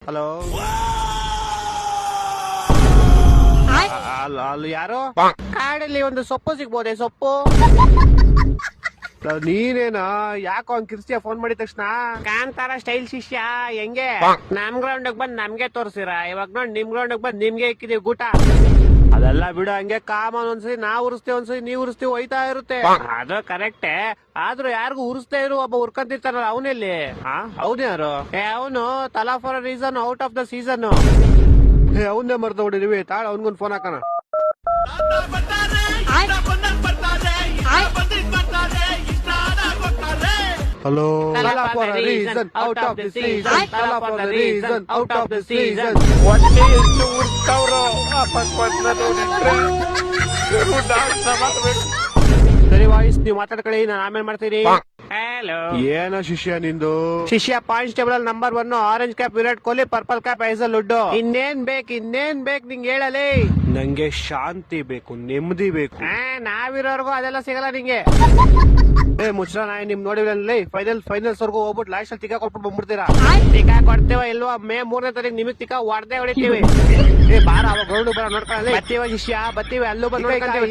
Hello, ಅಲ್ಲಿ ಯಾರು? ಕಾಡಲ್ಲಿ ಒಂದು ಸೊಪ್ಪು ಸಿಗ್ಬೋದೆ? ಸೊಪ್ಪು ನೀನೇನಾ? ಯಾಕೋ ಅವ್ನ್ ಕಿರ್ಸ್ತಿಯ ಫೋನ್ ಮಾಡಿದ ತಕ್ಷಣ? ಕಾಂತಾರ ಸ್ಟೈಲ್ ಶಿಷ್ಯ ಹೆಂಗೆ? ನಮ್ ಗ್ರೌಂಡ್ ಬಂದ್ ನಮ್ಗೆ ತೋರ್ಸಿರ, ಇವಾಗ ನೋಡಿ ನಿಮ್ ಗ್ರೌಂಡ್ ಬಂದ್ ನಿಮ್ಗೆ ಇಕ್ಕಿದೀವಿ ಗೂಟ. ಅದೆಲ್ಲ ಬಿಡು, ಹಂಗೆ ಕಾಮನ್. ಒಂದ್ಸರಿ ನಾವ್ ಉರಿಸ್ತೀವಿ, ಒಂದ್ಸರಿ ನೀವ್ ಉರಿಸ್ತೀವಿ, ಹೋಯ್ತಾ ಇರುತ್ತೆ. ಅದು ಕರೆಕ್ಟೇ, ಆದ್ರೂ ಯಾರಿಗೂ ಉರಿಸ್ತಾ ಇರು, ಒಬ್ಬ ಉರ್ಕಂತಿರ್ತಾರಲ್ಲ ಅವನೆಲ್ಲಿ? ಅವನು ಯಾರು? ಅವನು Thala for reason out of the season. ಅವನ್ನೇ ಮರ್ತ ಹೊಡಿದೀವಿ, ತಾಳ ಅವನ್ಗೊಂದು ಫೋನ್ ಹಾಕೋಣ. Hello, Thala for reason out of the season, Thala for reason out of the season. ಒಟ್ಟೆ ಎಷ್ಟು ಉರ್ಸ್ತಾವ್ರು ಸರಿ ವಾಯ್ಸ್, ನೀವು ಮಾತಾಡ್ಕೊಳ್ಳಿ, ನಾನು ಆಮೇಲೆ ಮಾಡ್ತೀನಿ. ಹಲೋ, ಏನ ಶಿಷ್ಯ ನಿಂದು? ಶಿಷ್ಯ ಕಾನ್ಸ್ಟೇಬಲ್ ಅಲ್ಲಿ number 1, orange cap Virat Kohli, purple cap Hazlewood. ಇನ್ನೇನ್ ಬೇಕು ನಿಂಗೆ? ಹೇಳಲಿ. ನಂಗೆ ಶಾಂತಿ ಬೇಕು, ನೆಮ್ಮದಿ ಬೇಕು. ನಾವಿರೋರ್ಗು ಅದೆಲ್ಲ ಸಿಗಲ್ಲ ನಿಂಗೆ. ಮುಚ್ರ, ನಾಯಿ ನಿಮ್ ನೋಡಿಲ್ಲ. ಫೈನಲ್ಸ್ ವರ್ಗು ಹೋಗ್ಬಿಟ್ಟು ಲಾಸ್ಟ್ ಅಲ್ಲಿ ತಿಕ್ಕ ಕೊಟ್ಬಿಟ್ಟು ಬಂದ್ಬಿಡ್ತೀರಾ. ತಿಕ್ಕ ಕೊಡ್ತೇವ ಇಲ್ವಾ? ಮೇ 3ನೇ ತಾರೀಕು ನಿಮಗ್ ತಿಕ್ಕ ಹೊಡೆದೇ ಹೊಡಿತೀವಿ. ಬಾರ, ಅವಾಗ ಗ್ರೌಂಡ್ ಬರ ನೋಡ್ಕೊಳ್ಳಿ. ಬತ್ತೀವ ಶಿಷ್ಯ, ಬತ್ತೀವಿ, ಅಲ್ಲೂ ಬಂದು ನೋಡ್ಕೊಂತೀವಿ.